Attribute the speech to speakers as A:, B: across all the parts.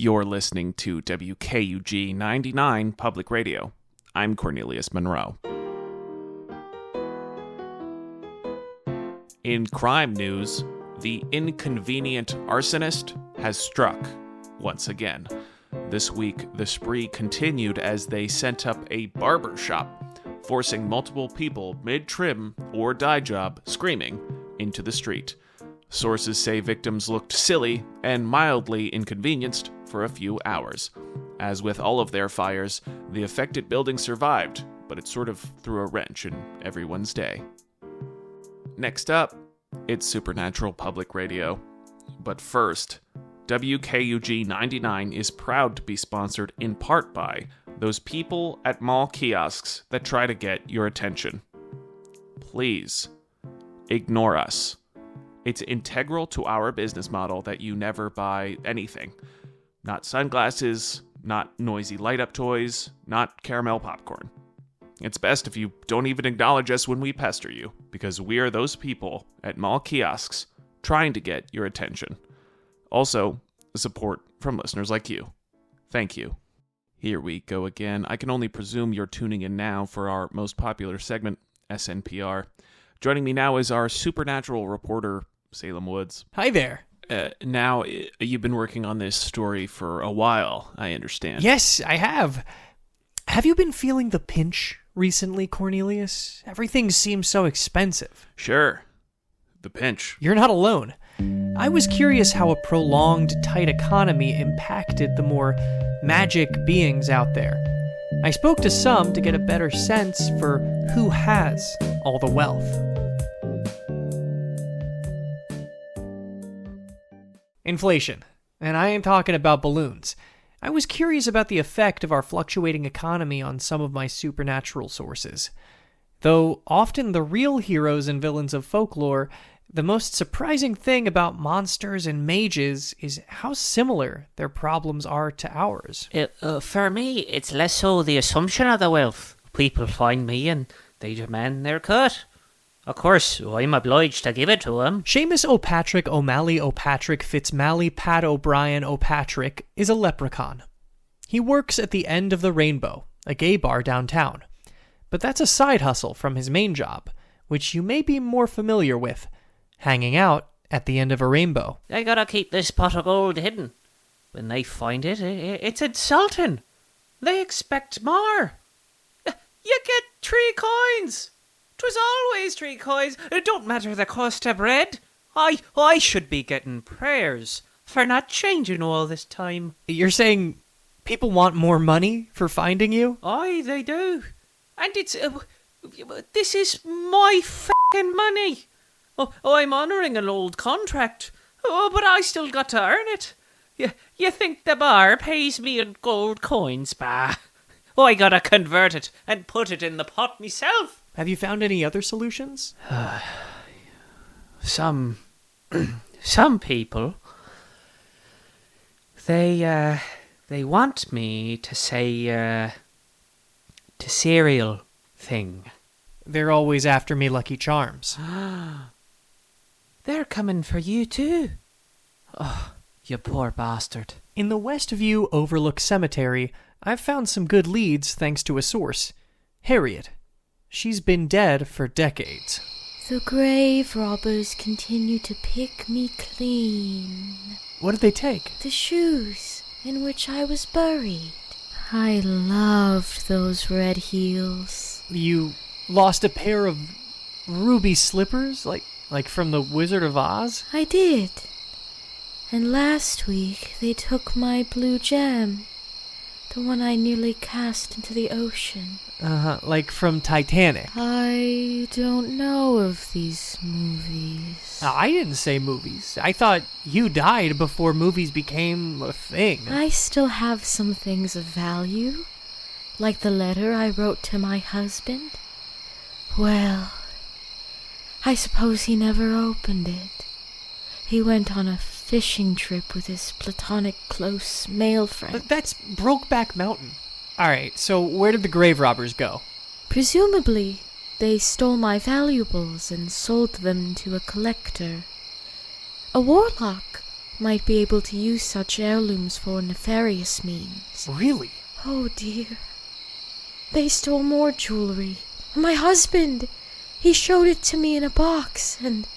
A: You're listening to WKUG 99 Public Radio. I'm Cornelius Monroe. In crime news, the inconvenient arsonist has struck once again. This week, the spree continued as they sent up a barber shop, forcing multiple people mid-trim or dye job screaming into the street. Sources say victims looked silly and mildly inconvenienced for a few hours. As with all of their fires, the affected building survived, but it sort of threw a wrench in everyone's day. Next up, it's Supernatural Public Radio. But first, WKUG 99 is proud to be sponsored in part by those people at mall kiosks that try to get your attention. Please, ignore us. It's integral to our business model that you never buy anything. Not sunglasses, not noisy light-up toys, not caramel popcorn. It's best if you don't even acknowledge us when we pester you, because we are those people at mall kiosks trying to get your attention. Also, support from listeners like you. Thank you. Here we go again. I can only presume you're tuning in now for our most popular segment, SNPR. Joining me now is our supernatural reporter, Salem Woods.
B: Hi there.
A: Now, you've been working on this story for a while, I understand.
B: Yes, I have. Have you been feeling the pinch recently, Cornelius? Everything seems so expensive.
A: Sure. The pinch.
B: You're not alone. I was curious how a prolonged, tight economy impacted the more magic beings out there. I spoke to some to get a better sense for who has all the wealth. Inflation. And I ain't talking about balloons. I was curious about the effect of our fluctuating economy on some of my supernatural sources. Though often the real heroes and villains of folklore, the most surprising thing about monsters and mages is how similar their problems are to ours.
C: For me, it's less so the assumption of the wealth. People find me and they demand their cut. Of course, I'm obliged to give it to them.
B: Seamus O'Patrick O'Malley O'Patrick Fitzmalley Pat O'Brien O'Patrick is a leprechaun. He works at the End of the Rainbow, a gay bar downtown. But that's a side hustle from his main job, which you may be more familiar with, hanging out at the end of a rainbow.
C: I gotta keep this pot of gold hidden. When they find it, it's insulting. They expect more. You get 3 coins. 'Twas always 3 coins. It don't matter the cost of bread. I should be getting prayers for not changing all this time.
B: You're saying people want more money for finding you?
C: Aye, they do. And it's... this is my f***ing money. Oh, I'm honouring an old contract. Oh, but I still got to earn it. You think the bar pays me in gold coins, bah? Oh, I gotta convert it and put it in the pot myself.
B: Have you found any other solutions?
C: Some people, they want me to say, the cereal thing.
B: They're always after me, Lucky Charms.
C: They're coming for you too. Oh, you poor bastard.
B: In the Westview Overlook Cemetery, I've found some good leads thanks to a source, Harriet. She's been dead for decades.
D: The grave robbers continue to pick me clean.
B: What did they take?
D: The shoes in which I was buried. I loved those red heels.
B: You lost a pair of ruby slippers, like from the Wizard of Oz?
D: I did. And last week they took my blue gem. The one I nearly cast into the ocean.
B: Like from Titanic.
D: I don't know of these movies.
B: I didn't say movies. I thought you died before movies became a thing.
D: I still have some things of value. Like the letter I wrote to my husband. Well, I suppose he never opened it. He went on a fishing trip with his platonic close male friend.
B: But that's Brokeback Mountain. Alright, so where did the grave robbers go?
D: Presumably, they stole my valuables and sold them to a collector. A warlock might be able to use such heirlooms for nefarious means.
B: Really?
D: Oh dear. They stole more jewelry. My husband, he showed it to me in a box, and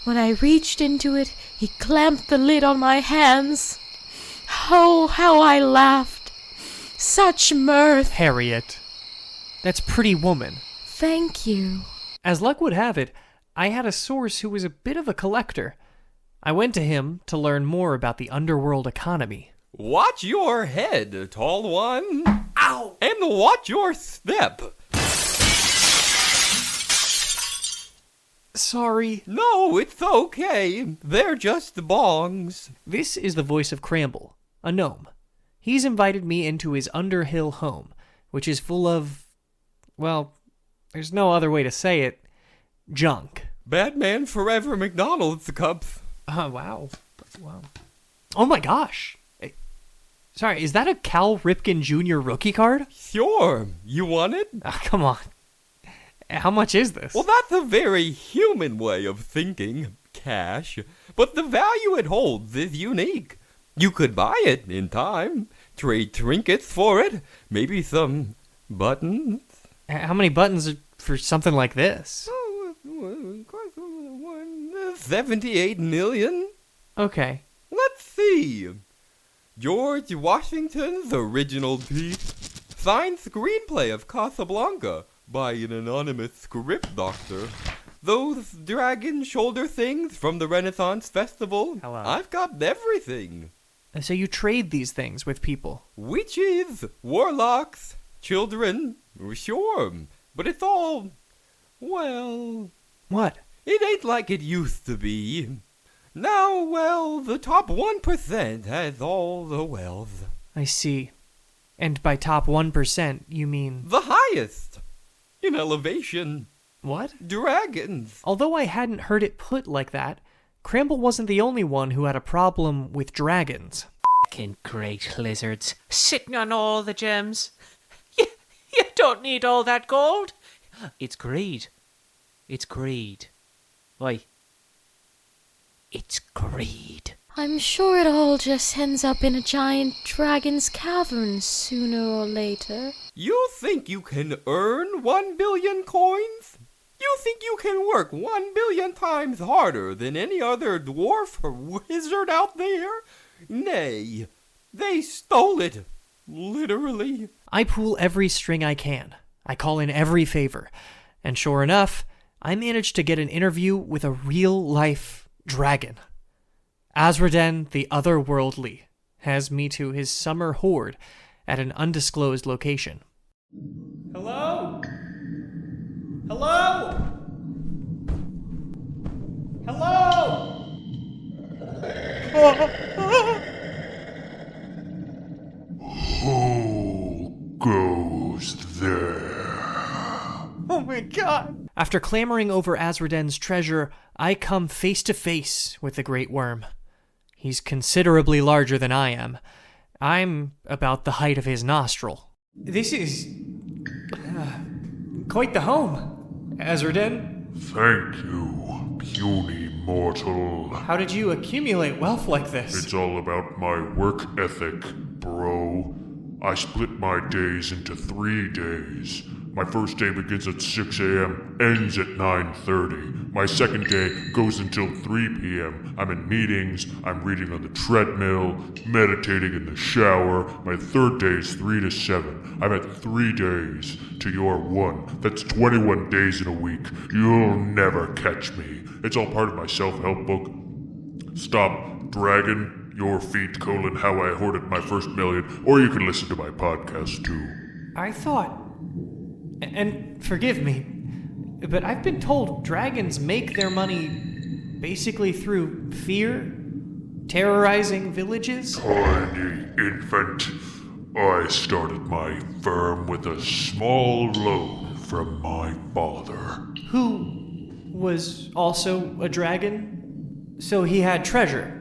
D: when I reached into it, he clamped the lid on my hands. Oh, how I laughed. Such mirth.
B: Harriet. That's Pretty Woman.
D: Thank you.
B: As luck would have it, I had a source who was a bit of a collector. I went to him to learn more about the underworld economy.
E: Watch your head, tall one.
B: Ow!
E: And watch your step.
B: Sorry.
E: No, it's okay. They're just bongs.
B: This is the voice of Kramble, a gnome. He's invited me into his Underhill home, which is full of, well, there's no other way to say it, junk.
E: Batman Forever McDonald's cups.
B: Wow. Oh my gosh. Sorry, is that a Cal Ripken Jr. rookie card?
E: Sure. You want it?
B: Come on. How much is this?
E: Well, that's a very human way of thinking. Cash. But the value it holds is unique. You could buy it in time, trade trinkets for it, maybe some buttons.
B: How many buttons are for something like this?
E: 78 million?
B: Okay.
E: Let's see. George Washington's original piece. Signed screenplay of Casablanca by an anonymous script doctor. Those dragon shoulder things from the Renaissance Festival.
B: Hello.
E: I've got everything.
B: So you trade these things with people?
E: Witches, warlocks, children, sure. But it's all, well...
B: What?
E: It ain't like it used to be. Now, well, the top 1% has all the wealth.
B: I see. And by top 1%, you mean...
E: The highest. In elevation.
B: What?
E: Dragons.
B: Although I hadn't heard it put like that, Kramble wasn't the only one who had a problem with dragons.
C: Fucking great lizards, sitting on all the gems. You don't need all that gold. It's greed. It's greed. Why? It's greed.
D: I'm sure it all just ends up in a giant dragon's cavern sooner or later.
E: You think you can earn 1 billion coins? You think you can work 1 billion times harder than any other dwarf or wizard out there? Nay, they stole it. Literally.
B: I pull every string I can. I call in every favor. And sure enough, I managed to get an interview with a real-life dragon. Asraden the Otherworldly has me to his summer hoard at an undisclosed location.
F: Hello? Hello? Hello?
G: Who goes there?
B: Oh my god! After clamoring over Asraden's treasure, I come face to face with the Great Worm. He's considerably larger than I am. I'm about the height of his nostril. This is... quite the home, Asraden.
G: Thank you, puny mortal.
B: How did you accumulate wealth like this?
G: It's all about my work ethic, bro. I split my days into 3 days. My first day begins at 6 a.m., ends at 9:30. My second day goes until 3 p.m. I'm in meetings, I'm reading on the treadmill, meditating in the shower. My third day is 3 to 7. I'm at 3 days to your 1. That's 21 days in a week. You'll never catch me. It's all part of my self-help book. Stop, Dragon, Your Feet, How I Hoarded My First Million, or you can listen to my podcast too.
B: I thought... And forgive me, but I've been told dragons make their money basically through fear, terrorizing villages.
G: Tiny infant, I started my firm with a small loan from my father.
B: Who was also a dragon, so he had treasure.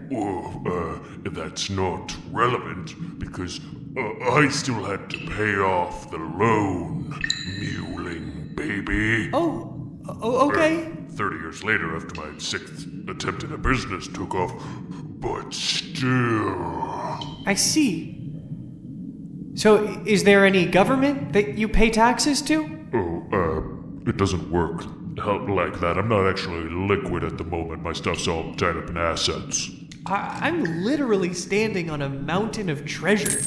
G: That's not relevant because I still had to pay off the loan, mewling baby.
B: Oh, okay.
G: 30 years later, after my 6th attempt at a business took off, But still...
B: I see. So, is there any government that you pay taxes to?
G: It doesn't work like that. I'm not actually liquid at the moment. My stuff's all tied up in assets.
B: I'm literally standing on a mountain of treasure.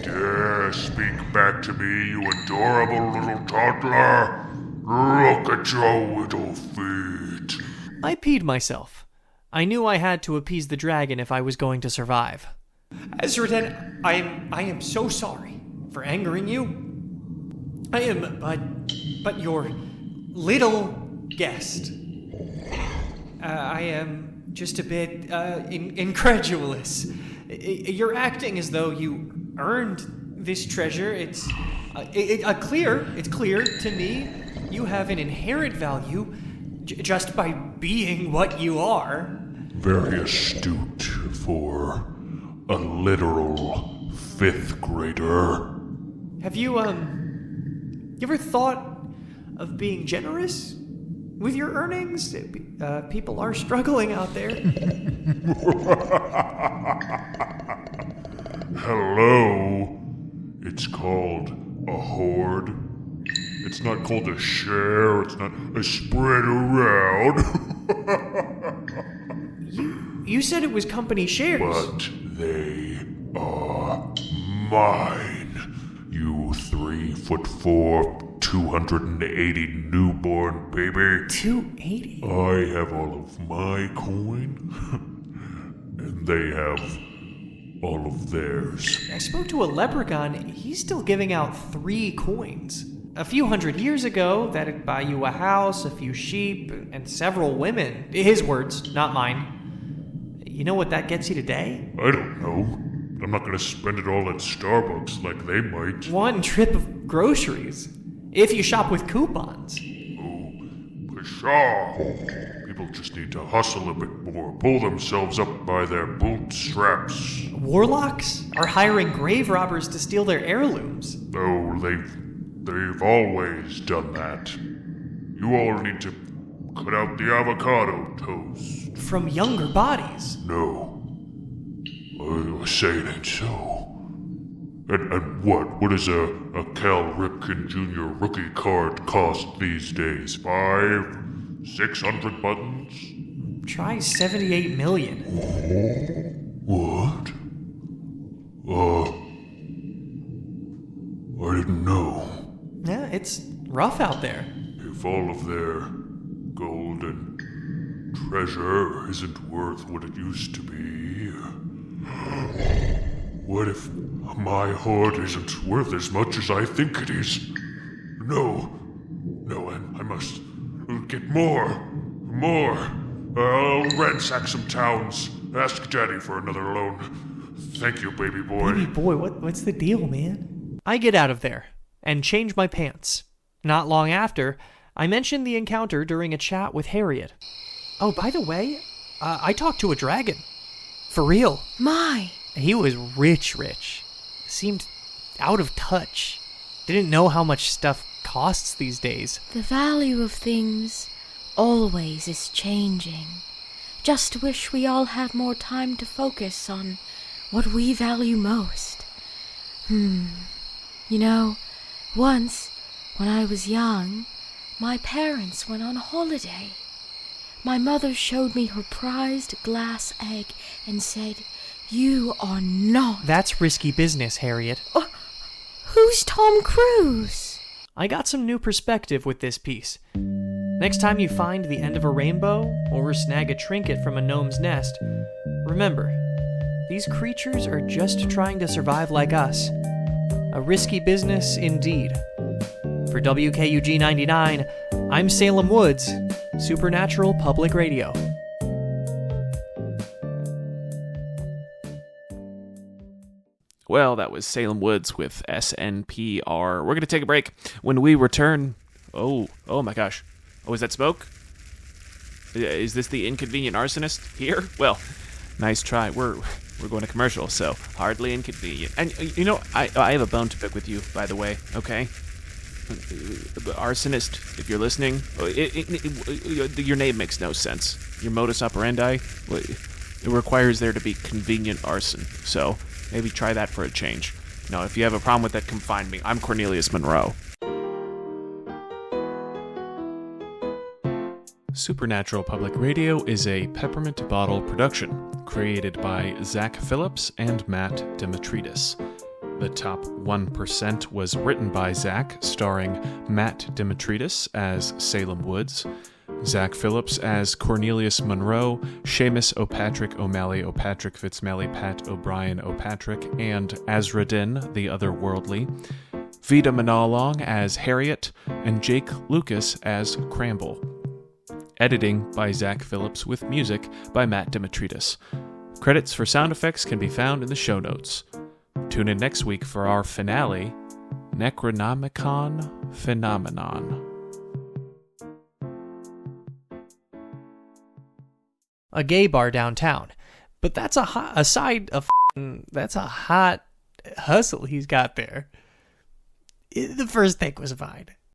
G: Dare speak back to me, you adorable little toddler. Look at your little feet.
B: I peed myself. I knew I had to appease the dragon if I was going to survive. Asraden, I am so sorry for angering you. I am but your little guest. I am just a bit incredulous. You're acting as though you earned this treasure. It's clear to me you have an inherent value just by being what you are.
G: Very astute for a literal 5th grader.
B: Have you ever thought of being generous with your earnings? People are struggling out there.
G: Hello? It's called a hoard. It's not called a share. It's not a spread around.
B: You said it was company shares.
G: But they are mine. You 3'4", 280 newborn baby.
B: 280?
G: I have all of my coin, and they have all of theirs.
B: I spoke to a leprechaun. He's still giving out 3 coins. A few hundred years ago, that'd buy you a house, a few sheep, and several women. His words, not mine. You know what that gets you today?
G: I don't know. I'm not gonna spend it all at Starbucks like they might.
B: 1 trip of groceries. If you shop with coupons.
G: Oh, pshaw. People just need to hustle a bit more, pull themselves up by their bootstraps.
B: Warlocks are hiring grave robbers to steal their heirlooms.
G: Oh, they've always done that. You all need to cut out the avocado toast.
B: From younger bodies.
G: No. I was saying it so. And what does a Cal Ripken Jr. rookie card cost these days? 600 buttons?
B: Try 78 million.
G: What? I didn't know.
B: Yeah, it's rough out there.
G: If all of their gold and treasure isn't worth what it used to be, what if my hoard isn't worth as much as I think it is? No, I must get more. I'll ransack some towns. Ask Daddy for another loan. Thank you, baby boy.
B: Baby boy, what's the deal, man? I get out of there and change my pants. Not long after, I mentioned the encounter during a chat with Harriet. Oh, by the way, I talked to a dragon. For real.
D: My!
B: He was rich. Seemed out of touch. Didn't know how much stuff costs these days.
D: The value of things always is changing. Just wish we all had more time to focus on what we value most. You know, once, when I was young, my parents went on holiday. My mother showed me her prized glass egg and said, "You are not..."
B: That's risky business, Harriet.
D: Who's Tom Cruise?
B: I got some new perspective with this piece. Next time you find the end of a rainbow or snag a trinket from a gnome's nest, remember, these creatures are just trying to survive like us. A risky business indeed. For WKUG 99, I'm Salem Woods, Supernatural Public Radio.
A: Well, that was Salem Woods with SNPR. We're going to take a break. When we return... Oh my gosh. Oh, is that smoke? Is this the inconvenient arsonist here? Well, nice try. We're going to commercial, so hardly inconvenient. And, you know, I have a bone to pick with you, by the way, okay? Arsonist, if you're listening, your name makes no sense. Your modus operandi, It requires there to be convenient arson, so maybe try that for a change. Now, if you have a problem with that, come find me. I'm Cornelius Monroe. Supernatural Public Radio is a Peppermint Bottle Production, created by Zach Phillips and Matt Demetrides. The Top 1% was written by Zach, starring Matt Demetrides as Salem Woods, Zach Phillips as Cornelius Monroe, Seamus O'Patrick O'Malley O'Patrick Fitzmalley Pat O'Brien O'Patrick, and Asraden, the Otherworldly, Vida Manalang as Harriet, and Jake Lucas as Kramble. Editing by Zach Phillips with music by Matt Demetrides. Credits for sound effects can be found in the show notes. Tune in next week for our finale, Necronomicon Phenomenon.
B: A gay bar downtown. But that's a hot hustle he's got there. The first take was fine.